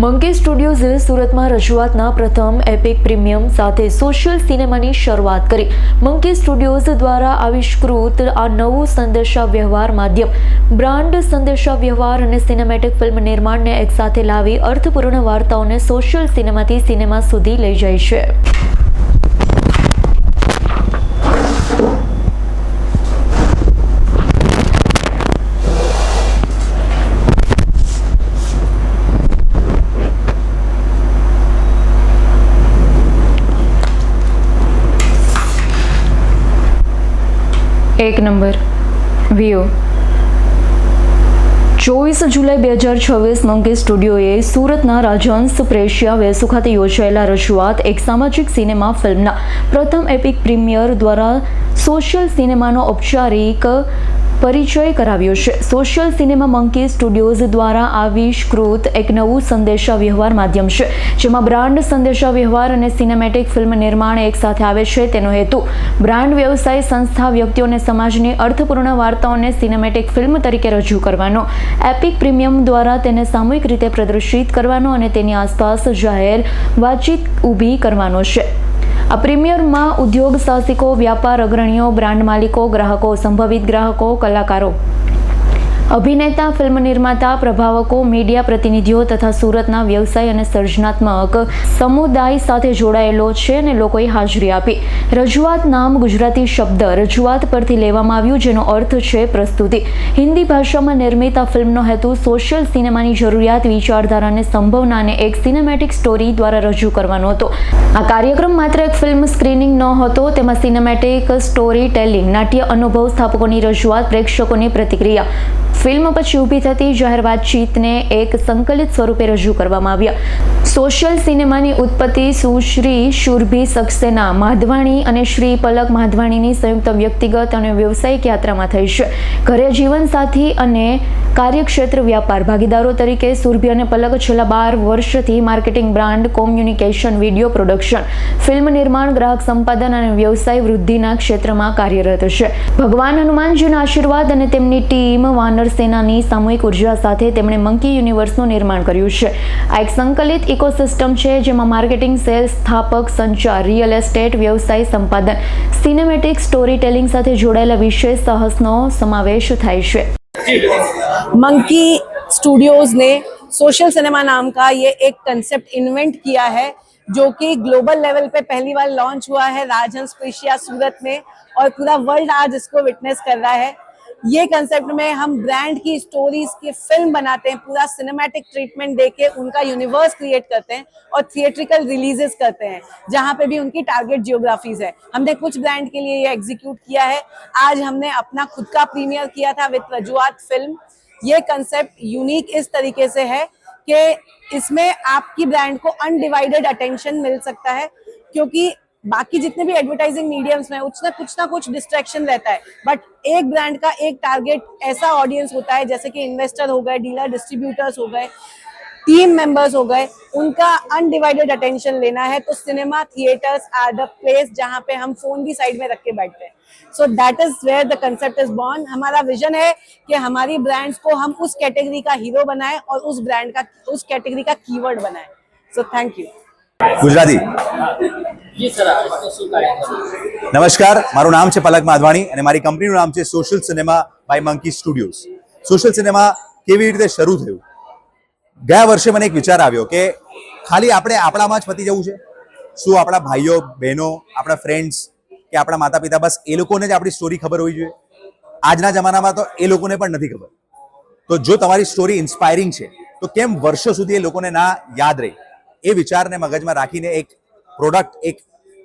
Monkey સ્ટુડિયોઝે સુરતમાં રજૂઆતના પ્રથમ એપિક પ્રીમિયમ સાથે સોશિયલ સિનેમાની શરૂઆત કરી. મંકી સ્ટુડિયોઝ દ્વારા આવિષ્કૃત આ નવું સંદેશાવ્યવહાર માધ્યમ બ્રાન્ડ સંદેશાવ્યવહાર અને સિનેમેટિક ફિલ્મ નિર્માણને એકસાથે લાવી અર્થપૂર્ણ વાર્તાઓને સોશિયલ સિનેમાથી સિનેમા સુધી લઈ જાય છે. એક નંબર વ્યૂ 24 જુલાઈ 2026 મંકી સ્ટુડિયોએ સુરતના રાજહંસ પ્રેશિયા વેસુ ખાતે યોજાયેલા રજૂઆત એક સામાજિક સિનેમા ફિલ્મના પ્રથમ એપિક પ્રીમિયર દ્વારા સોશિયલ સિનેમાનો ઔપચારિક પરિચય કરાવ્યો છે. સોશિયલ સિનેમા મંકી સ્ટુડિયોઝ દ્વારા આવિષ્કૃત એક નવું સંદેશાવ્યવહાર માધ્યમ છે, જેમાં બ્રાન્ડ સંદેશાવ્યવહાર અને સિનેમેટિક ફિલ્મ નિર્માણ એકસાથે આવે છે. તેનો હેતુ બ્રાન્ડ વ્યવસાય સંસ્થા વ્યક્તિઓ અને સમાજની અર્થપૂર્ણ વાર્તાઓને સિનેમેટિક ફિલ્મ તરીકે રજૂ કરવાનો, એપિક પ્રીમિયમ દ્વારા તેને સામૂહિક રીતે પ્રદર્શિત કરવાનો અને તેની આસપાસ જાહેર વાતચીત ઊભી કરવાનો છે. આ પ્રીમિયરમાં ઉદ્યોગ સાહસિકો, વ્યાપાર અગ્રણીઓ, બ્રાન્ડ માલિકો, ગ્રાહકો, સંભવિત ગ્રાહકો, કલાકારો, અભિનેતા, ફિલ્મ નિર્માતા, પ્રભાવકો, મીડિયા પ્રતિનિધિઓ તથા સુરતના વ્યવસાય અને સર્જનાત્મક સમુદાય સાથે જોડાયેલો છે અને લોકોએ હાજરી આપી. રજૂઆત નામ ગુજરાતી શબ્દ રજૂઆત પરથી લેવામાં આવ્યું, જેનો અર્થ છે પ્રસ્તુતિ. હિન્દી ભાષામાં નિર્મિત આ ફિલ્મનો હેતુ સોશિયલ સિનેમાની જરૂરિયાત, વિચારધારાને સંભાવનાને એક સિનેમેટિક સ્ટોરી દ્વારા રજૂ કરવાનો હતો. આ કાર્યક્રમ માત્ર એક ફિલ્મ સ્ક્રીનિંગ નહોતો, તેમાં સિનેમેટિક સ્ટોરી ટેલિંગ, નાટ્ય અનુભવ, સ્થાપકોની રજૂઆત, પ્રેક્ષકોની પ્રતિક્રિયા, ફિલ્મ પછી ઊભી થતી જાહેર વાતચીતને એક સંકલિત સ્વરૂપે રજૂ કરવામાં આવ્યા. સોશિયલ સિનેમાની ઉત્પત્તિ સુશ્રી શુરભી સક્સેના માધવાણી અને શ્રી પલક માધવાણીની સંયુક્ત વ્યક્તિગત અને વ્યવસાયિક યાત્રામાં થઈ છે. ઘરે જીવનસાથી અને કાર્યક્ષેત્ર વ્યાપાર ભાગીદારો તરીકે સુરભી અને પલક છેલ્લા 12 વર્ષથી marketing, brand communication, video production, film નિર્માણ, ગ્રાહક સંપાદન અને વ્યવસાય વૃદ્ધિના ક્ષેત્રમાં કાર્યરત છે. ભગવાન હનુમાનજીના આશીર્વાદ અને તેમની ટીમ વાનર સેનાની સામૂહિક ઉર્જા સાથે તેમણે મંકી યુનિવર્સનું નિર્માણ કર્યું છે. આ એક સંકલિત ઇકોસિસ્ટમ છે, જેમાં માર્કેટિંગ, સેલ્સ, સ્થાપક, સંચાર, રિયલ એસ્ટેટ, વ્યવસાય સંપાદન, સિનેમેટિક સ્ટોરી ટેલિંગ સાથે જોડાયેલા વિશેષ સાહસનો સમાવેશ થાય છે. मंकी स्टूडियोज ने सोशल सिनेमा नाम का ये एक कंसेप्ट इन्वेंट किया है, जो कि ग्लोबल लेवल पे पहली बार लॉन्च हुआ है राजहंस प्रेशिया सूरत में, और पूरा वर्ल्ड आज इसको विटनेस कर रहा है. ये कंसेप्ट में हम ब्रांड की स्टोरीज की फिल्म बनाते हैं, पूरा सिनेमैटिक ट्रीटमेंट देके उनका यूनिवर्स क्रिएट करते हैं और थिएट्रिकल रिलीजेस करते हैं, जहाँ पे भी उनकी टारगेट जियोग्राफीज है. हमने कुछ ब्रांड के लिए ये एग्जीक्यूट किया है. आज हमने अपना खुद का प्रीमियर किया था विद रजूआत फिल्म. ये कंसेप्ट यूनिक इस तरीके से है कि इसमें आपकी ब्रांड को अनडिवाइडेड अटेंशन मिल सकता है, क्योंकि बाकी जितने भी एडवर्टाइजिंग मीडियम्स में कुछ ना कुछ डिस्ट्रैक्शन रहता है, बट एक ब्रांड का एक टारगेट ऐसा ऑडियंस होता है, जैसे कि इन्वेस्टर हो गए, डीलर डिस्ट्रीब्यूटर्स हो गए, टीम मेंबर्स हो गए, उनका अनडिवाइडेड अटेंशन लेना है. तो cinema theatres are the place जहाँ पे हम फोन भी साइड में रख के बैठते हैं. So that is where the concept is born. हमारा विजन है कि हमारी ब्रांड्स को हम उस कैटेगरी का हीरो बनाएं और उस ब्रांड का उस कैटेगरी का कीवर्ड बनाएं. So thank you. ગુજરાતી. નમસ્કાર, મારું નામ છે પલક માધવાણી અને મારી કંપનીનું નામ છે social cinema by monkey studios. Social cinema કેવી રીતે શરૂ થયું? ગયા વર્ષે મને એક વિચાર આવ્યો કે ખાલી આપણે આપણામાં જ પતી જવું છે? શું આપણા ભાઈઓ, બહેનો, આપણા ફ્રેન્ડ્સ કે આપણા માતા પિતા, બસ એ લોકોને જ આપણી સ્ટોરી ખબર હોવી જોઈએ? આજના જમાનામાં તો એ લોકોને પણ નથી ખબર. તો જો તમારી સ્ટોરી ઇન્સ્પાયરિંગ છે તો કેમ વર્ષો સુધી એ લોકોને ના યાદ રહે? એ વિચારને મગજમાં રાખીને એક પ્રોડક્ટ, એક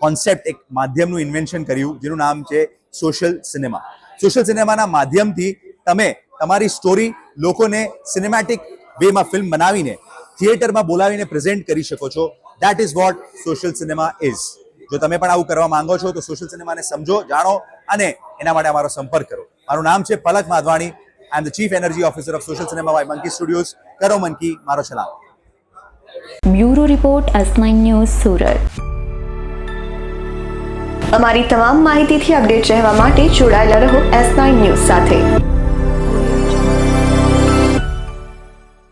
કોન્સેપ્ટ, એક માધ્યમનું ઇન્વેન્શન કર્યું, જેનું નામ છે સોશિયલ સિનેમા. સોશિયલ સિનેમાના માધ્યમથી તમે તમારી સ્ટોરી લોકોને સિનેમેટિક વેમાં ફિલ્મ બનાવીને થિયેટરમાં બોલાવીને પ્રેઝન્ટ કરી શકો છો. That is what social cinema is. જો તમે પણ આવું કરવા માંગો છો તો સોશિયલ સિનેમાને સમજો, જાણો અને એના માટે અમારો સંપર્ક કરો. મારું નામ છે Palak Madhvani. I am the chief energy officer of social cinema by monkey studios. કરો મંકી, મારો સલામ. Bureau report, S9 news, Surat. અમારી તમામ માહિતીથી અપડેટ રહેવા માટે જોડાયેલા રહો S9 ન્યૂઝ સાથે.